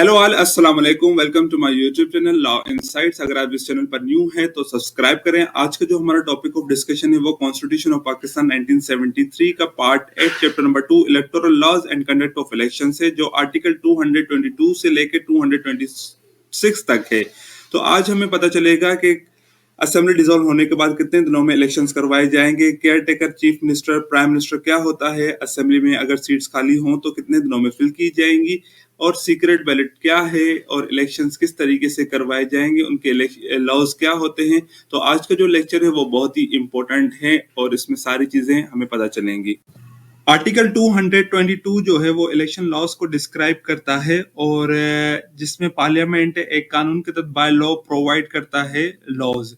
Hello all, अस्सलाम वालेकुम। Welcome to my YouTube channel law insights. अगर आप इस चैनल पर न्यू हैं तो सब्सक्राइब करें। आज का जो हमारा टॉपिक ऑफ डिस्कशन है वो कॉन्स्टिट्यूशन ऑफ पाकिस्तान 1973 का part 8 chapter number 2 electoral laws and conduct of election है, जो आर्टिकल 222 से लेकर 226 तक है। तो आज हमें पता चलेगा कि असेंबली डिसॉल्व होने के बाद कितने दिनों में इलेक्शंस करवाए जाएंगे, care taker, chief minister, prime minister क्या होता है, असेंबली में अगर सीट्स खाली हों तो कितने दिनों में फिल की जाएंगी, और सीक्रेट बैलेट क्या है, और इलेक्शंस किस तरीके से करवाए जाएंगे, उनके लॉज क्या होते हैं। तो आज का जो लेक्चर है वो बहुत ही इंपॉर्टेंट है और इसमें सारी चीजें हमें पता चलेंगी। आर्टिकल 222 जो है वो इलेक्शन लॉज को डिस्क्राइब करता है और जिसमें पार्लियामेंट एक कानून के तहत बाय लॉ प्रोवाइड करता है लॉज,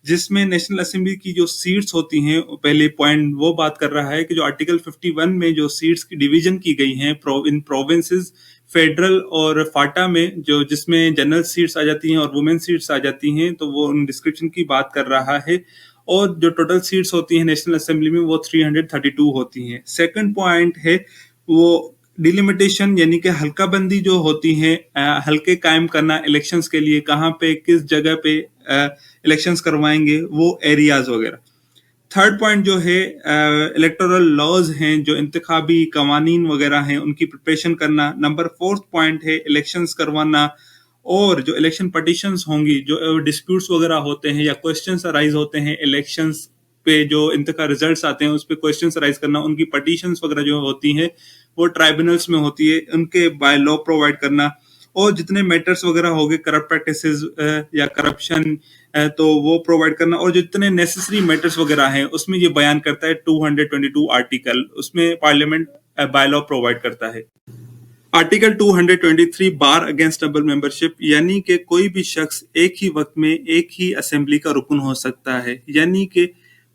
जिसमें नेशनल असेंबली की जो सीट्स होती हैं, पहले पॉइंट वो बात कर रहा है कि जो आर्टिकल 51 में जो सीट्स की डिवीजन की गई हैं इन प्रोविंसेस, फेडरल और फाटा में, जो जिसमें जनरल सीट्स आ जाती हैं और वुमेन सीट्स आ जाती हैं, तो वो उन डिस्क्रिप्शन की बात कर रहा है। और जो टोटल सीट्स होती हैं नेशनल असेंबली में वो 332 होती हैं। सेकंड पॉइंट है वो डिलिमिटेशन, यानी कि हल्का बंदी जो होती है, हल्के कायम करना इलेक्शंस के लिए, कहाँ पे किस जगह पे इलेक्शंस करवाएंगे, वो एरियाज वगैरह। थर्ड पॉइंट जो है इलेक्टोरल लॉज हैं, जो इंतखाबी कवानीन वगैरह हैं, उनकी प्रिपरेशन करना। नंबर फोर्थ पॉइंट है इलेक्शंस करवाना, और जो इलेक्शन पटिशंस होंगी, जो डिस्प्यूट्स वगैरह होते हैं या क्वेश्चंस अराइज होते हैं इलेक्शंस पे, जो इनका रिजल्ट्स आते हैं उस पे क्वेश्चंस अराइज करना, उनकी पटिशंस वगैरह जो होती हैं वो ट्राइब्यूनल्स में होती है, उनके बाय लॉ प्रोवाइड करना। और जितने मैटर्स वगैरह हो गए करप्ट प्रैक्टिसेस या करप्शन, तो वो प्रोवाइड करना। और जितने नेसेसरी मैटर्स वगैरह हैं उसमें ये बयान करता है 222 आर्टिकल, उसमें पार्लियामेंट बाय लॉ प्रोवाइड करता है। आर्टिकल 223 बार अगेंस्ट डबल मेंबरशिप, यानी कि कोई भी शख्स एक ही वक्त में एक ही असेंबली का रुकन हो सकता है, यानी कि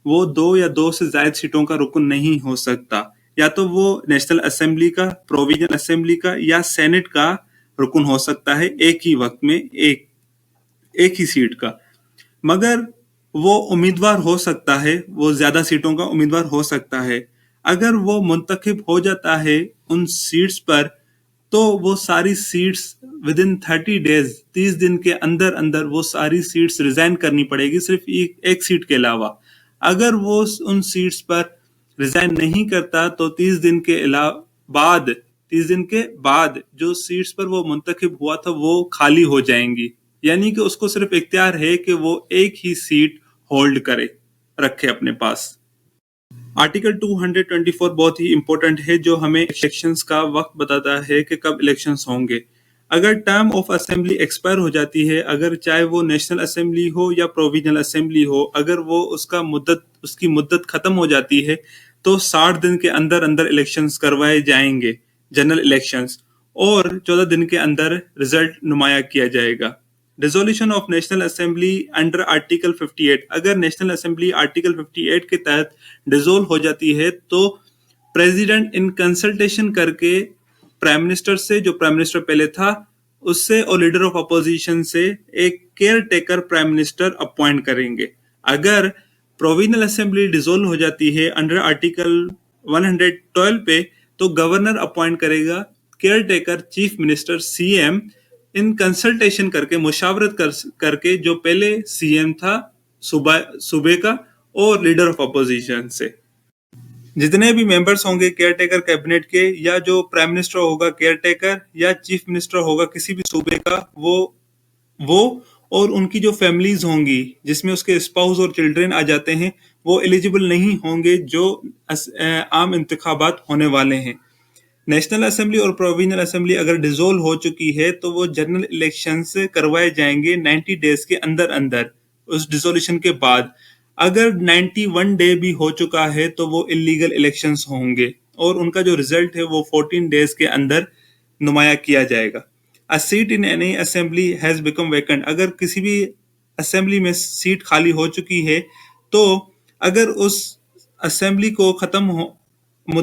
वो 2 या 2 से ज्यादा सीटों का रुकन नहीं हो सकता। या तो वो नेशनल असेंबली का, प्रोविजनल असेंबली का या सेनेट का रुकन हो सकता है एक ही वक्त में एक ही सीट का। मगर वो उम्मीदवार हो सकता है, वो ज्यादा सीटों का उम्मीदवार हो सकता है। अगर वो मुंतखब हो जाता है उन सीट्स पर, तो वो सारी सीट्स विद इन 30 डेज, 30 दिन के अंदर अंदर वो सारी सीट्स रिजाइन करनी पड़ेगी, सिर्फ एक सीट के अलावा। अगर वो उन सीट्स पर रिजाइन नहीं करता तो 30 दिन के बाद जो सीट्स पर वो मुंतखब हुआ था वो खाली हो जाएंगी, यानी कि उसको सिर्फ इख्तियार है कि वो एक ही सीट होल्ड रखे अपने पास। आर्टिकल 224 बहुत ही इंपॉर्टेंट है, जो हमें इलेक्शंस का वक्त बताता है कि कब इलेक्शंस होंगे। अगर टर्म ऑफ असेंबली एक्सपायर हो जाती है, अगर चाहे वो नेशनल असेंबली हो या प्रोविजनल असेंबली हो, अगर वो उसकी मुद्दत खत्म हो जाती है, तो 60 दिन के अंदर अंदर इलेक्शंस करवाए जाएंगे, जनरल इलेक्शंस, और 14 दिन के अंदर रिजल्ट नुमाया किया जाएगा। Dissolution of national assembly under article 58, अगर नेशनल असेंबली आर्टिकल 58 के तहत डिसोल्व हो जाती है तो प्रेसिडेंट इन कंसल्टेशन करके प्राइम मिनिस्टर से, जो प्राइम मिनिस्टर पहले था उससे, और लीडर ऑफ अपोजिशन से एक caretaker prime minister appoint करेंगे। अगर प्रोविजनल असेंबली डिसोल्व हो जाती है अंडर आर्टिकल 112 पे, तो गवर्नर अपॉइंट करेगा care taker chief minister CM, in consultation करके, मुशावरत करके, जो पहले सीएम था सूबे का और लीडर ऑफ अपोजिशन से। जितने भी मेंबर्स होंगे केयर टेकर कैबिनेट के, या जो प्राइम मिनिस्टर होगा केयर टेकर, या चीफ मिनिस्टर होगा किसी भी सूबे का, वो और उनकी जो फैमिलीज होंगी जिसमें उसके स्पाउस और चिल्ड्रन आ जाते हैं, वो एलिजिबल नहीं होंगे जो आम इंतखाबात होने वाले हैं। नेशनल असेंबली और प्रोविजनल असेंबली अगर डिसोल्व हो चुकी है तो वो जनरल इलेक्शंस करवाए जाएंगे 90 डेज के अंदर अंदर उस डिसोल्यूशन के बाद। अगर 91 डे भी हो चुका है तो वो इलीगल इलेक्शंस होंगे और उनका जो रिजल्ट है वो 14 डेज के अंदर नुमाया किया जाएगा। अ seat in any assembly has become vacant, अगर किसी भी असेंबली में सीट खाली हो चुकी है तो अगर उस असेंबली को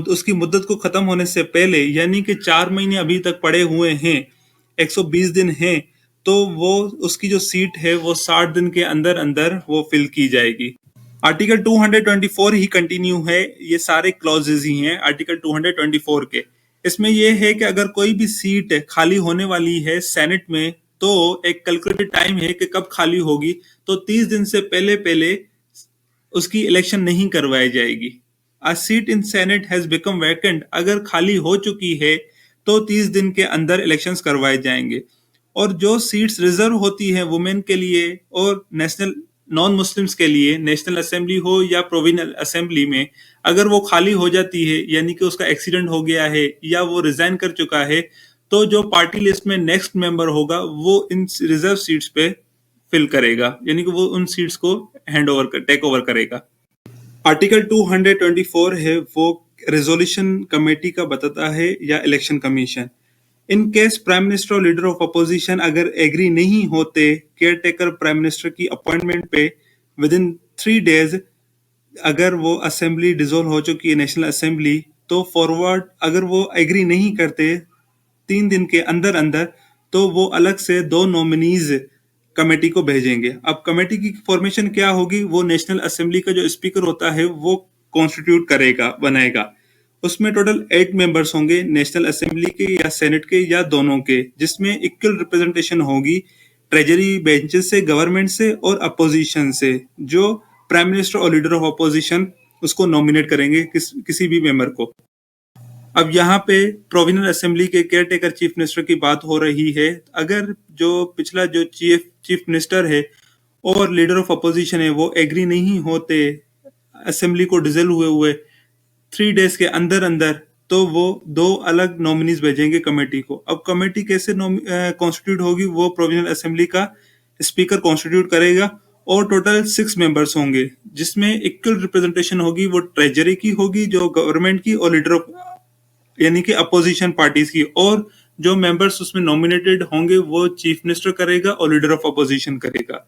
उसकी मुद्दत को खत्म होने से पहले, यानी कि 4 महीने अभी तक पड़े हुए हैं, 120 दिन हैं, तो वो उसकी जो सीट है वो 60 दिन के अंदर अंदर वो फिल की जाएगी। आर्टिकल 224 ही कंटिन्यू है, ये सारे क्लॉजेज ही हैं आर्टिकल 224 के। इसमें यह है कि अगर कोई भी सीट खाली होने वाली है सेनेट में, तो एक कैलकुलेटेड टाइम है कि कब खाली होगी, तो 30 दिन से पहले पहले उसकी इलेक्शन नहीं करवाई जाएगी। अ seat in senate has become vacant, अगर खाली हो चुकी है तो 30 दिन के अंदर इलेक्शंस करवाए जाएंगे। और जो सीट्स रिजर्व होती हैं वुमेन के लिए और नेशनल नॉन मुस्लिम्स के लिए, नेशनल असेंबली हो या प्रोविजनल असेंबली में, अगर वो खाली हो जाती है, यानी कि उसका एक्सीडेंट हो गया है या वो रिजाइन कर चुका है, तो जो पार्टी लिस्ट में नेक्स्ट मेंबर होगा वो इन रिजर्व सीट्स पे फिल करेगा, यानी कि वो उन सीट्स को हैंड ओवर टेक ओवर करेगा। आर्टिकल 224 है वो रेजोल्यूशन कमेटी का बताता है या election commission. In case prime minister और लीडर ऑफ अपोजिशन अगर एग्री नहीं होते केयर टेकर प्राइम मिनिस्टर की अपॉइंटमेंट पे विद इन 3 डेज, अगर वो असेंबली डिसॉल्व हो चुकी है नेशनल असेंबली, तो फॉरवर्ड अगर वो एग्री नहीं करते 3 दिन के अंदर अंदर, तो वो अलग से 2 नॉमिनीज कमेटी को भेजेंगे। अब कमेटी की फॉर्मेशन क्या होगी, वो नेशनल असेंबली का जो स्पीकर होता है वो कॉन्स्टिट्यूट करेगा, बनाएगा। उसमें टोटल 8 मेंबर्स होंगे, नेशनल असेंबली के या सेनेट के या दोनों के, जिसमें इक्वल रिप्रेजेंटेशन होगी ट्रेजरी बेंचेस से, गवर्नमेंट से और अपोजिशन से। जो प्राइम मिनिस्टर और लीडर ऑफ अपोजिशन उसको नॉमिनेट करेंगे किसी भी मेंबर को। अब यहाँ पे प्रोविजनल असेंबली के केयर टेकर चीफ मिनिस्टर की बात हो रही है। अगर जो पिछला जो चीफ मिनिस्टर है और लीडर ऑफ अपोजिशन है वो एग्री नहीं होते असेंबली को डिसॉल्व हुए 3 डेज के अंदर अंदर, तो वो 2 अलग नॉमिनीज भेजेंगे कमेटी को। अब कमेटी कैसे कॉन्स्टिट्यूट होगी, वो प्रोविजनल असेंबली का स्पीकर कॉन्स्टिट्यूट करेगा और टोटल 6 मेंबर्स होंगे, जिसमें इक्वल रिप्रेजेंटेशन होगी, वो ट्रेजरी की होगी, जो गवर्नमेंट की और लीडर ऑफ यानी कि अपोजिशन पार्टीज की, और जो मेंबर्स उसमें नॉमिनेटेड होंगे वो चीफ मिनिस्टर करेगा और लीडर ऑफ अपोजिशन करेगा।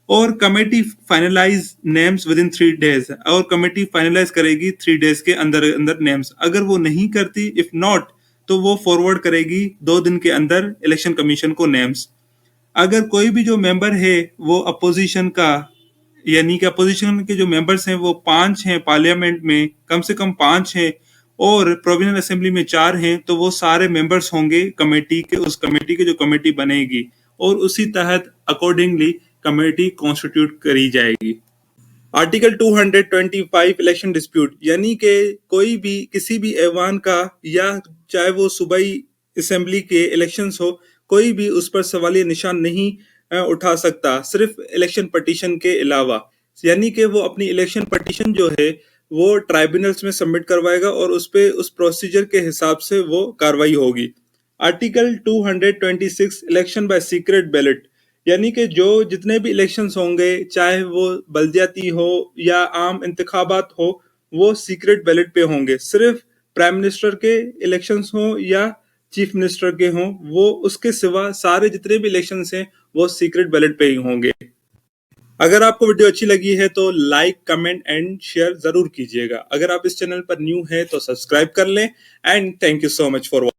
और committee finalise names within 3 days, और कमेटी फाइनलाइज करेगी 3 डेज के अंदर अंदर नेम्स। अगर वो नहीं करती, इफ नॉट, तो वो फॉरवर्ड करेगी 2 दिन के अंदर इलेक्शन कमीशन को नेम्स। अगर कोई भी जो मेंबर है वो अपोजिशन का, यानी कि अपोजिशन के जो मेंबर्स हैं वो 5 हैं, पार्लियामेंट में कम से कम 5 हैं और प्रोविजनल असेंबली में 4 हैं, तो वो सारे मेंबर्स होंगे कमेटी के, उस कमेटी के जो कमेटी बनेगी, और उसी तहत अकॉर्डिंगली कमेटी कॉन्स्टिट्यूट करी जाएगी। आर्टिकल 225 इलेक्शन डिस्प्यूट, यानी कि कोई भी किसी भी ऐवान का या चाहे वो सूबाई असेंबली के इलेक्शंस हो, कोई भी उस पर सवालिया निशान नहीं उठा सकता, सिर्फ इलेक्शन पटिशन के अलावा। यानी कि वो अपनी इलेक्शन पटिशन जो है वो ट्राइब्यूनल्स में सबमिट करवाएगा और उस पे उस प्रोसीजर के हिसाब से वो कार्रवाई होगी। Article 226 election by secret ballot, यानी कि जो जितने भी इलेक्शंस होंगे, चाहे वो बल्दियाती हो या आम इंतखाबात हो, वो सीक्रेट बैलेट पे होंगे। सिर्फ प्राइम मिनिस्टर के इलेक्शंस हो या चीफ मिनिस्टर के हों, वो उसके सिवा सारे जितने भी इलेक्शंस हैं वो सीक्रेट बैलेट पे ही होंगे। अगर आपको वीडियो अच्छी लगी है तो लाइक, कमेंट एंड शेयर जरूर कीजिएगा। अगर आप इस चैनल पर न्यू है तो सब्सक्राइब कर लें, and thank you so much for